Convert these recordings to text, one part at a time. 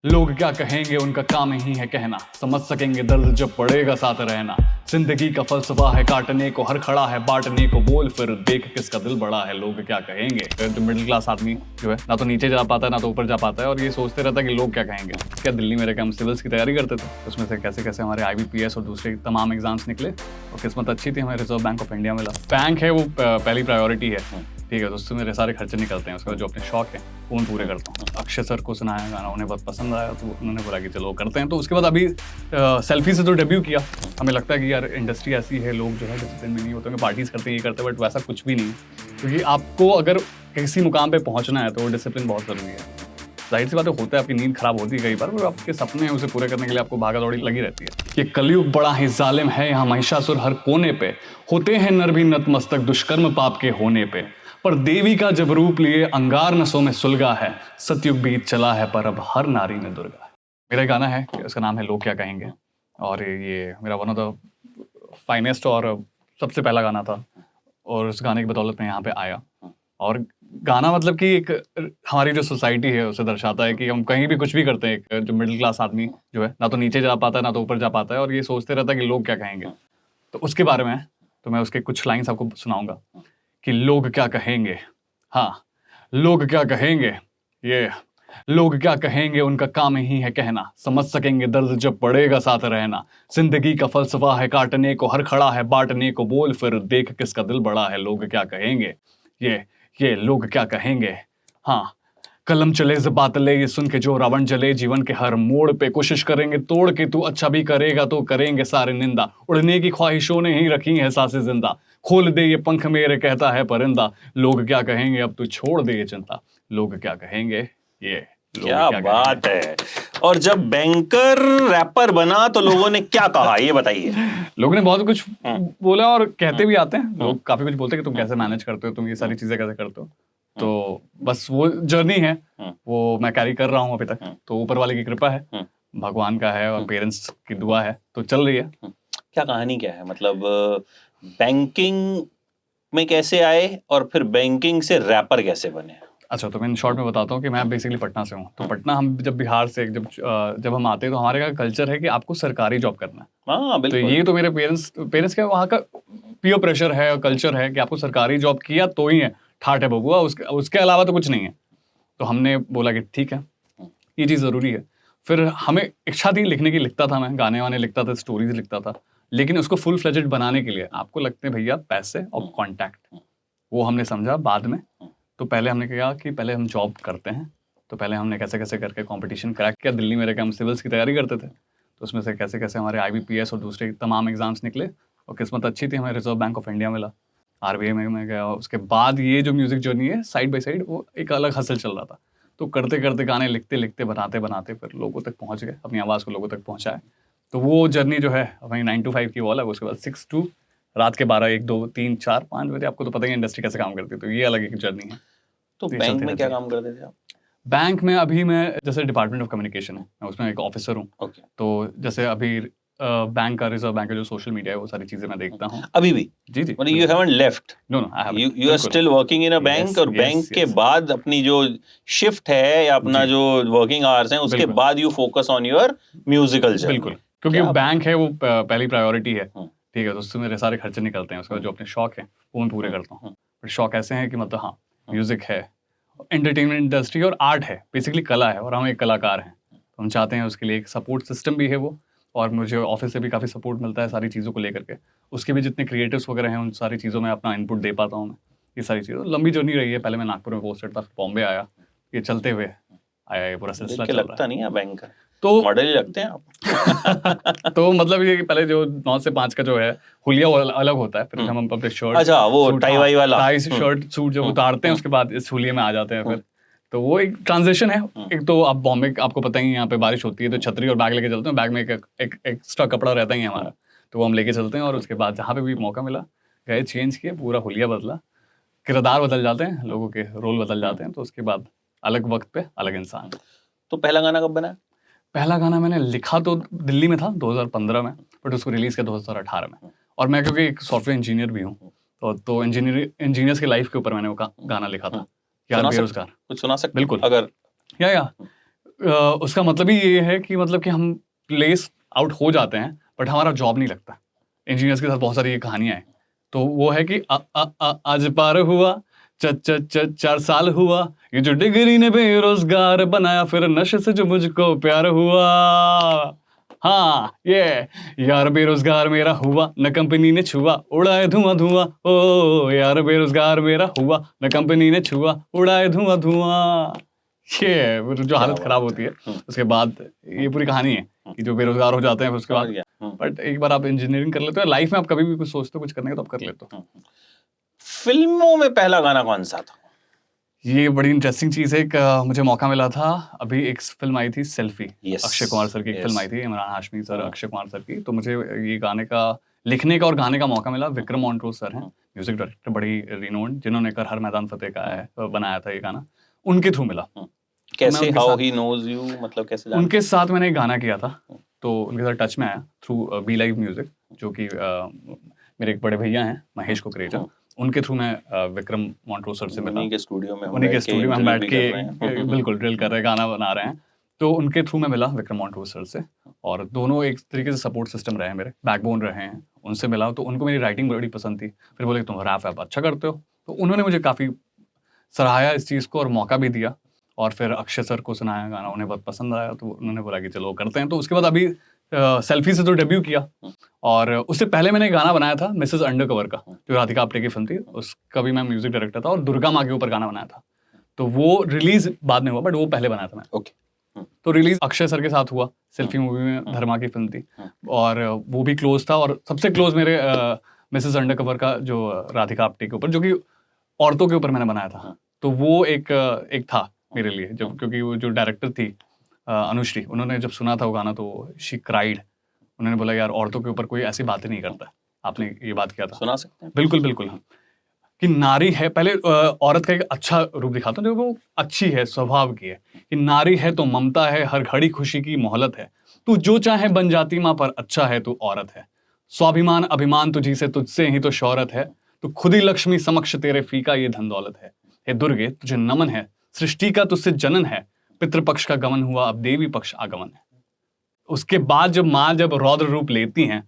लोग क्या कहेंगे उनका काम ही है कहना, समझ सकेंगे दर्द जब पड़ेगा साथ रहना। जिंदगी का फलसफा है काटने को, हर खड़ा है बांटने को, बोल फिर देख किसका दिल बड़ा है, लोग क्या कहेंगे। जो मिडिल क्लास आदमी जो है ना तो नीचे जा पाता है ना तो ऊपर जा पाता है, और ये सोचते रहता है कि लोग क्या कहेंगे। क्या दिल्ली में रहकर हम सिविल्स की तैयारी करते थे, उसमें से कैसे कैसे हमारे IBPS और दूसरे तमाम एग्जाम्स निकले, और किस्मत अच्छी थी हमें रिजर्व बैंक ऑफ इंडिया मिला। बैंक है वो पहली प्रायोरिटी है, ठीक है, तो उससे मेरे सारे खर्चे निकलते हैं। उसके बाद जो अपने शौक है वो मैं पूरे करता हूँ। अक्षय सर को सुनाया गाना, उन्हें बहुत पसंद आया, तो उन्होंने बोला कि चलो करते हैं। तो उसके बाद अभी सेल्फी से तो डेब्यू किया। हमें लगता है कि यार इंडस्ट्री ऐसी है, लोग जो है डिसिप्लिन में नहीं होते, पार्टीज करते हैं, ये करते हैं, बट वैसा कुछ भी नहीं, क्योंकि आपको अगर किसी मुकाम पे पहुंचना है तो डिसिप्लिन बहुत ज़रूरी है। जाहिर सी बात होता है, आपकी नींद खराब होती है कई बार, और आपके सपने हैं उसे पूरे करने के लिए आपको भागा दौड़ी लगी रहती है। ये कलयुग बड़ा ही जालिम है, यहाँ महिषासुर हर कोने पे होते हैं नर भी नतमस्तक दुष्कर्म पाप के होने पे, पर देवी का जब रूप लिए अंगार नसों में सुलगा है, सतयुग बीत चला है पर अब हर नारी में दुर्गा है। मेरा गाना है, इसका नाम है लोग क्या कहेंगे, और ये मेरा वन ऑफ द फाइनेस्ट और सबसे पहला गाना था, और उस गाने की बदौलत मैं यहाँ पे आया। और गाना मतलब कि एक हमारी जो सोसाइटी है उसे दर्शाता है कि हम कहीं भी कुछ भी करते हैं। एक जो मिडिल क्लास आदमी जो है ना तो नीचे जा पाता है ना तो ऊपर जा पाता है, और ये सोचते रहता है कि लोग क्या कहेंगे। तो उसके बारे में तो मैं उसके कुछ लाइन्स आपको सुनाऊंगा कि लोग क्या कहेंगे। हाँ, लोग क्या कहेंगे, ये लोग क्या कहेंगे उनका काम ही है कहना, समझ सकेंगे दर्द जब पड़ेगा साथ रहना। जिंदगी का फलसफा है काटने को, हर खड़ा है बांटने को, बोल फिर देख किसका दिल बड़ा है, लोग क्या कहेंगे। ये लोग क्या कहेंगे। हाँ, कलम चले ज़बात ले ये सुन के जो रावण जले, जीवन के हर मोड़ पे कोशिश करेंगे तोड़ के, तू अच्छा भी करेगा तो करेंगे सारे निंदा, उड़ने की ख्वाहिशों ने ही रखी है सांसें जिंदा, खोल दे ये पंख मेरे कहता है परिंदा, लोग क्या कहेंगे अब तू छोड़ दे ये चिंता, लोग क्या कहेंगे। ये क्या बात है। और जब बैंकर रैपर बना तो लोगों ने क्या कहा, ये बताइए। लोगों ने बहुत कुछ बोला और कहते भी आते हैं, लोग काफी कुछ बोलते हैं कि तुम कैसे मैनेज करते हो, तुम ये सारी चीजें कैसे करते हो। तो बस वो जर्नी है, वो मैं कैरी कर रहा हूँ अभी तक। तो ऊपर वाले की कृपा है, भगवान का है और पेरेंट्स की दुआ है, तो चल रही है। क्या कहानी क्या है, मतलब बैंकिंग में कैसे आए और फिर बैंकिंग से रैपर कैसे बने? अच्छा, तो मैं इन शॉर्ट में बताता हूँ कि मैं बेसिकली पटना से हूँ। तो पटना, हम जब बिहार से जब हम आते हैं तो हमारे का कल्चर है कि आपको सरकारी जॉब करना है। हाँ तो बिल्कुल। ये तो मेरे पेरेंट्स का वहाँ का पीयर प्रेशर है और कल्चर है कि आपको सरकारी जॉब किया तो ही है ठाठ है बबुआ, उसके अलावा तो कुछ नहीं है। तो हमने बोला कि ठीक है, ये चीज़ ज़रूरी है। फिर हमें इच्छा थी लिखने की, लिखता था मैं, गाने वाने लिखता था, स्टोरीज लिखता था, लेकिन उसको फुल फ्लेजेड बनाने के लिए आपको लगते हैं भैया पैसे और कॉन्टैक्ट। वो हमने समझा बाद में। तो पहले हमने कहा कि पहले हम जॉब करते हैं। तो पहले हमने कैसे कैसे करके कंपटीशन क्रैक किया। दिल्ली में रहकर हम सिविल्स की तैयारी करते थे, तो उसमें से कैसे कैसे हमारे IBPS और दूसरे तमाम एग्जाम्स निकले, और किस्मत अच्छी थी हमें रिजर्व बैंक ऑफ इंडिया मिला, RBI में मैं गया। उसके बाद ये जो म्यूज़िक जर्नी है साइड बाय साइड, वो एक अलग हसल चल रहा था। तो करते करते गाने लिखते लिखते बनाते बनाते फिर लोगों तक पहुँच गए, अपनी आवाज़ को लोगों तक पहुँचाए। तो वो जर्नी जो है वहीं 9 to 5 की वो अलग, उसके बाद 6 to रात के 12, 1, 2, 3, 4, 5 बजे, आपको तो पता ही इंडस्ट्री कैसे काम करती है, तो ये अलग एक जर्नी है। तो बैंक में क्या काम करते थे आप? बैंक में अभी मैं जैसे डिपार्टमेंट ऑफ कम्युनिकेशन है, मैं उसमें एक ऑफिसर हूँ। ओके। तो जैसे अभी बैंक का, रिजर्व बैंक का जो सोशल मीडिया है वो सारी चीजें मैं देखता हूँ अभी भी? जी जी। मतलब you haven't left? No no, I haven't. You are still working in a bank, और बैंक के बाद अपनी जो शिफ्ट है या अपना जो वर्किंग आवर्स हैं उसके बाद you focus on your musical journey? बिल्कुल, क्योंकि वो बैंक है वो पहली प्रायोरिटी है, ठीक है, तो उससे मेरे सारे खर्चे निकलते हैं। उसके बाद जो अपने शौक है वो मैं पूरे करता हूँ। पर शौक ऐसे हैं कि मतलब हाँ, म्यूजिक है, एंटरटेनमेंट इंडस्ट्री और आर्ट है, बेसिकली कला है, और हम एक कलाकार हैं। तो हम चाहते हैं उसके लिए एक सपोर्ट सिस्टम भी है वो, और मुझे ऑफिस से भी काफ़ी सपोर्ट मिलता है सारी चीज़ों को लेकर के। उसके भी जितने क्रिएटिव्स वगैरह हैं उन सारी चीज़ों में अपना इनपुट दे पाता हूँ मैं। ये सारी चीज़ें लंबी जर्नी रही है। पहले मैं नागपुर में पोस्टेड था, बॉम्बे आया, ये चलते हुए आया, ये पूरा सिलसिला चल रहा है। लगता नहीं है बैंक का तो मॉडल ही लगते हैं आप। तो मतलब ये कि पहले जो 9 से 5 का जो है हुलिया वो अलग होता है, फिर जब हम अपने शर्ट, अच्छा वो टाई वाई वाला, टाई शर्ट सूट जब उतारते हैं उसके बाद इस हुलिये में आ जाते हैं फिर। तो वो एक ट्रांजिशन है। एक तो आप बॉम्बे, आपको पता ही, यहाँ पे बारिश होती है तो छतरी और बैग लेके चलते हैं। बैग में एक एक्स्ट्रा कपड़ा रहता ही है हमारा, तो वो हम लेके चलते हैं। और उसके बाद जहाँ पे भी मौका मिला गए, चेंज किए, पूरा हुलिया बदला, किरदार बदल जाते हैं, लोगों के रोल बदल जाते हैं। तो उसके बाद अलग वक्त पे अलग इंसान। तो पहला गाना कब बना? पहला गाना मैंने लिखा तो दिल्ली में था 2015 में, बट उसको रिलीज किया 2018 में। और मैं क्योंकि एक सॉफ्टवेयर इंजीनियर भी हूँ, तो इंजीनियर्स की लाइफ के ऊपर मैंने वो गाना लिखा था, यार बेरोजगार। कुछ सुना सकते? बिल्कुल, अगर या उसका मतलब ही ये है कि मतलब कि हम प्लेस आउट हो जाते हैं बट हमारा जॉब नहीं लगता। इंजीनियर्स के साथ बहुत सारी ये कहानियां हैं। तो वो है कि आज पार हुआ 4 साल हुआ, ये जो डिग्री ने बेरोजगार बनाया, फिर नशे से जो मुझको प्यार हुआ। हाँ ये यार बेरोजगार मेरा हुआ, न कंपनी ने छुआ, उड़ाए धुआं धुआं। ओ यार बेरोजगार मेरा हुआ, न कंपनी ने छुआ, उड़ाए धुआं धुआं। ये वो जो हालत खराब होती है उसके बाद ये पूरी कहानी है कि जो बेरोजगार हो जाते हैं फिर उसके बाद। बट एक बार आप इंजीनियरिंग कर लेते हो, लाइफ में आप कभी भी कुछ सोचते हो कुछ करने का तो आप कर लेते हो। फिल्मों में पहला गाना कौन सा था? ये बड़ी इंटरेस्टिंग चीज है। मुझे मौका मिला था, अभी एक फिल्म आई थी सेल्फी, अक्षय कुमार सर की एक फिल्म आई थी, इमरान हाशमी सर, अक्षय कुमार सर की। तो मुझे ये गाने का लिखने का और गाने का मौका मिला। विक्रम मॉन्ट्रोस सर हैं म्यूजिक डायरेक्टर, बड़ी रिनोन्ड, जिन्होंने कर हर मैदान फतेह का है बनाया था ये गाना, उनके थ्रू मिला। कैसे हाउ ही नोज यू, मतलब कैसे जानते? उनके साथ मैंने एक गाना किया था तो उनके साथ टच में आया थ्रू बी लाइव म्यूजिक, जो कि मेरे एक बड़े भैया हैं महेश कुकरेजा, उनके थ्रू मैं विक्रम मॉन्ट्रोस सर से मिला। उन्हीं के स्टूडियो में हम बैठ के बिल्कुल ड्रिल कर रहे हैं, गाना बना रहे हैं। तो उनके थ्रू मैं मिला विक्रम मॉन्ट्रोस सर से, और दोनों एक तरीके से सपोर्ट सिस्टम रहे हैं, मेरे बैकबोन रहे हैं। उनसे मिला तो उनको मेरी राइटिंग बड़ी पसंद थी। फिर बोले तुम रैप अच्छा करते हो, तो उन्होंने मुझे काफ़ी सराहाया इस चीज़ को और मौका भी दिया। और फिर अक्षय सर को सुनाया गाना, उन्हें बहुत पसंद आया, तो उन्होंने बोला कि चलो करते हैं। तो उसके बाद अभी सेल्फी से तो डेब्यू किया, और उससे पहले मैंने एक गाना बनाया था मिसेस अंडरकवर का, जो राधिका आप्टे की फिल्म थी, उसका भी मैं म्यूजिक डायरेक्टर था, और दुर्गा माँ के ऊपर गाना बनाया था। तो वो रिलीज बाद में हुआ, बट वो पहले बनाया था मैं। ओके। तो रिलीज अक्षय सर के साथ हुआ, सेल्फी मूवी में धर्मा की फिल्म थी, और वो भी क्लोज था। और सबसे क्लोज मेरे मिसेस अंडरकवर का जो राधिका आप्टे के ऊपर, जो कि औरतों के ऊपर मैंने बनाया था, तो वो एक था मेरे लिए, जब क्योंकि वो जो डायरेक्टर थी अनुश्री, उन्होंने जब सुना था वो गाना तो शी क्राइड। उन्होंने बोला यार औरतों के ऊपर कोई ऐसी बातें नहीं करता। आपने ये बात किया था, सुना सकते हैं? बिल्कुल बिल्कुल। हाँ, कि नारी है, पहले औरत का एक अच्छा रूप दिखाता हूँ जो वो अच्छी है, स्वभाव की है। कि नारी है तो ममता है, हर घड़ी खुशी की मोहलत है, तू जो चाहे बन जाती माँ पर अच्छा है तू औरत है। स्वाभिमान अभिमान तुझी से, तुझसे ही तो शौहरत है, तू खुद ही लक्ष्मी समक्ष तेरे फीका ये धन दौलत है। हे दुर्गे तुझे नमन है, सृष्टि का तुझसे जनन है, पितृपक्ष का गमन हुआ अब देवी पक्ष आगमन है। उसके बाद जब माँ जब रौद्र रूप लेती हैं,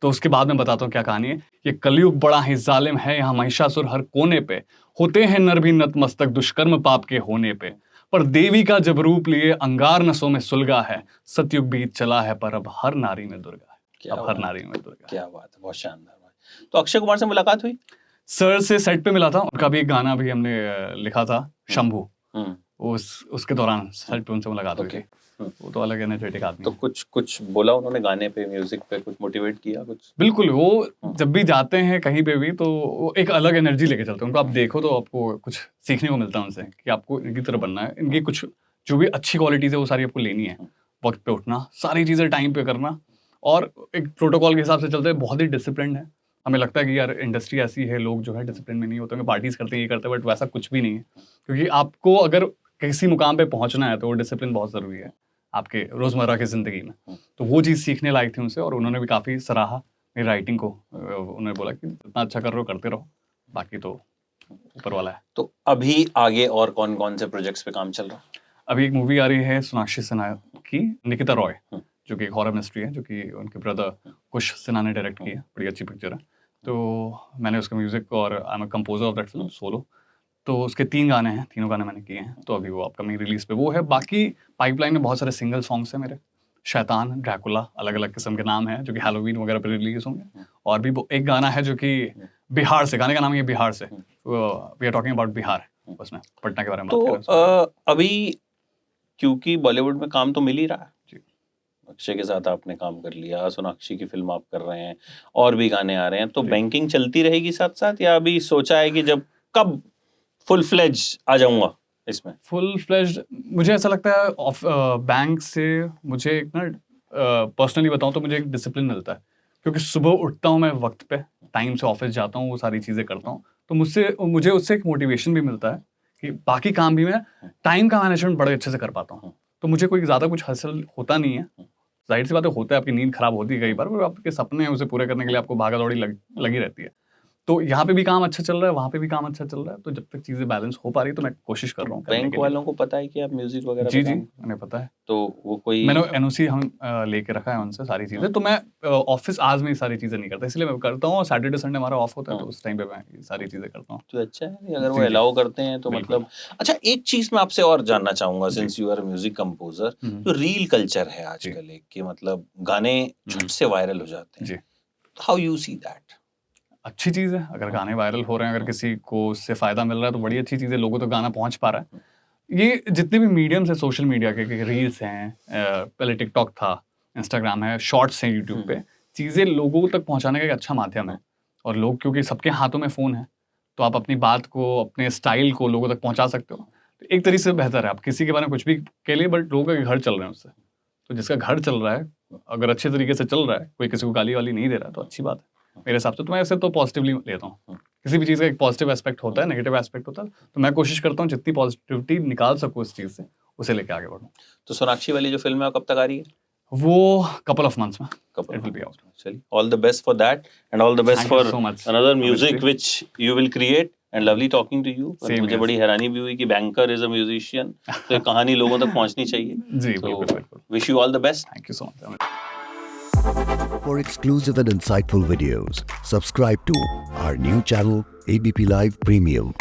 तो उसके बाद मैं बताता हूँ क्या कहानी है। ये कलयुग बड़ा ही जालिम है, यहाँ महिषासुर हर कोने पे, होते हैं नर भी नतमस्तक दुष्कर्म पाप के होने पे। पर देवी का जब रूप लिए अंगार नसों में सुलगा है, सतयुग बीत चला है पर अब हर नारी में दुर्गा है। अब हर नारी में दुर्गा। क्या बात है, बहुत शानदार। तो अक्षय कुमार से मुलाकात हुई? सर से सेट पे मिला था, उनका भी एक गाना भी हमने लिखा था, शंभू, उसके दौरान सेट पे उनसे मुलाकात हुई थी। वो तो अलग एनर्जेटिक आदमी। तो कुछ बोला उन्होंने गाने पे, म्यूजिक पे, कुछ मोटिवेट किया कुछ? बिल्कुल, वो जब भी जाते हैं कहीं पे भी तो वो एक अलग एनर्जी लेके चलते हैं। उनको आप देखो तो आपको कुछ सीखने को मिलता है उनसे, कि आपको इनकी तरह बनना है। इनकी कुछ जो भी अच्छी क्वालिटीज है वो सारी आपको लेनी है। वक्त पे उठना, सारी चीज़ें टाइम पे करना, और एक प्रोटोकॉल के हिसाब से चलते हैं। बहुत ही डिसिप्लिन है। हमें लगता है कि यार इंडस्ट्री ऐसी है, लोग जो है डिसिप्लिन में नहीं होते हैं, पार्टीज करते हैं, ये करते हैं, बट वैसा कुछ भी नहीं है। क्योंकि आपको अगर किसी मुकाम पे पहुंचना है तो वो डिसिप्लिन बहुत ज़रूरी है आपके रोज़मर्रा की ज़िंदगी में। तो वो चीज़ सीखने लायक थी उनसे, और उन्होंने भी काफ़ी सराहा मेरी राइटिंग को। उन्होंने बोला कि इतना अच्छा कर रहे हो, करते रहो, बाकी तो ऊपर वाला है। तो अभी आगे और कौन कौन से प्रोजेक्ट्स पे काम चल रहा है? अभी एक मूवी आ रही है सोनाक्षी सिन्हा की, निकिता रॉय, जो कि एक हॉरर मिस्ट्री है, जो कि उनके ब्रदर कुश सिन्हा ने डायरेक्ट की है। बड़ी अच्छी पिक्चर है। तो मैंने उसका म्यूज़िक, और I am a composer of that film solo. तो उसके 3 गाने हैं, तीनों गाने मैंने किए हैं। तो अभी वो अपकमिंग रिलीज पे वो है। बाकी पाइपलाइन में बहुत सारे सिंगल सॉन्ग्स हैं मेरे, शैतान, ड्रैकुला, अलग अलग किस्म के नाम हैं, जो कि हैलोवीन वगैरह पे रिलीज होंगे। और भी एक गाना है जो कि बिहार से, गाने का नाम है बिहार से, we are talking about Bihar, उसमें पटना के बारे में बात कर रहे हैं। अभी क्योंकि बॉलीवुड में काम तो मिल ही रहा है, अक्षय के साथ आपने काम कर लिया, सोनाक्षी की फिल्म आप कर रहे हैं, और भी गाने आ रहे हैं, तो बैंकिंग चलती रहेगी साथ साथ, या अभी सोचा है कि जब कब फुल फ्लेज आ जाऊंगा इसमें? फुल फ्लेज मुझे ऐसा लगता है बैंक से मुझे एक ना पर्सनली बताऊं तो मुझे एक डिसिप्लिन मिलता है। क्योंकि सुबह उठता हूं मैं वक्त पे, टाइम से ऑफिस जाता हूं, वो सारी चीज़ें करता हूं, तो मुझे उससे एक मोटिवेशन भी मिलता है कि बाकी काम भी मैं टाइम का मैनेजमेंट बड़े अच्छे से कर पाता हूँ। तो मुझे कोई ज़्यादा कुछ हासिल होता नहीं है। जाहिर सी बात है, होता है, आपकी नींद खराब होती है कई बार, पर आपके सपने हैं उसे पूरे करने के लिए आपको भागा दौड़ी लगी रहती है। तो यहाँ पे भी काम अच्छा चल रहा है, वहाँ पे भी काम अच्छा चल रहा है, तो जब तक चीजें बैलेंस हो पा रही है तो मैं कोशिश कर रहा हूँ करने बैंक के लिए। वालों को पता है कि आप म्यूजिक वगैरह जी पे जी काम, उन्हें पता है, तो वो कोई मैंने एनओसी हम लेके रखा है उनसे सारी चीजें, तो मैं ऑफिस आज में ये सारी चीजें नहीं करता, इसलिए मैं करता हूँ, और सैटरडे संडे हमारा ऑफ होता है, तो उस टाइम पे मैं ये सारी चीजें करता हूँ। तो अच्छा है अगर वो जी, जी। अलाउ करते हैं तो बिल्कुल। मतलब। अच्छा, एक चीज मैं आपसे और जानना चाहूंगा, since you are music composer, जो रील कल्चर है आजकल एक, कि मतलब गाने झट से वायरल हो जाते जी। हैं, हाउ यू सी दैट? अच्छी चीज़ है, अगर गाने वायरल हो रहे हैं, अगर किसी को उससे फ़ायदा मिल रहा है तो बड़ी अच्छी चीज़ है, लोगों तक गाना पहुँच पा रहा है। ये जितने भी मीडियम्स हैं सोशल मीडिया के रील्स हैं, पहले टिकटॉक था, इंस्टाग्राम है, शॉर्ट्स हैं यूट्यूब पे, चीज़ें लोगों तक पहुँचाने का एक अच्छा माध्यम है। और लोग, क्योंकि सबके हाथों में फ़ोन है, तो आप अपनी बात को, अपने स्टाइल को लोगों तक पहुँचा सकते हो। तो एक तरीके से बेहतर है, आप किसी के बारे में कुछ भी कह लिए, बट लोगों के घर चल रहे हैं उससे। तो जिसका घर चल रहा है, अगर अच्छे तरीके से चल रहा है, कोई किसी को गाली-वाली नहीं दे रहा है, तो अच्छी बात है मेरे हिसाब से। तो मैं इसे तो पॉजिटिवली लेता हूँ। किसी भी चीज़ का एक पॉजिटिव एस्पेक्ट होता है, नेगेटिव एस्पेक्ट होता है, तो मैं कोशिश करता हूँ जितनी पॉजिटिविटी निकाल सकूँ इस चीज़ से, उसे लेके आगे बढ़ूँ। तो सोनाक्षी वाली जो फिल्म है वो कब तक आ रही है? वो कपल ऑफ मंथ्स में Couple it of will be months. Out. चलिए, all the best for that and all the best Thank you for so much. another music Obviously. which you will create and lovely talking to you. और Same मुझे here. बड़ी हैरानी भी हुई कि banker is a musician, तो ये कहानी लोगों तक पहुंचनी चाहिए। जी, So बिल्कुल, बिल्कुल। wish you all the best. Thank you so much. For exclusive and insightful videos, subscribe to our new channel, ABP Live Premium.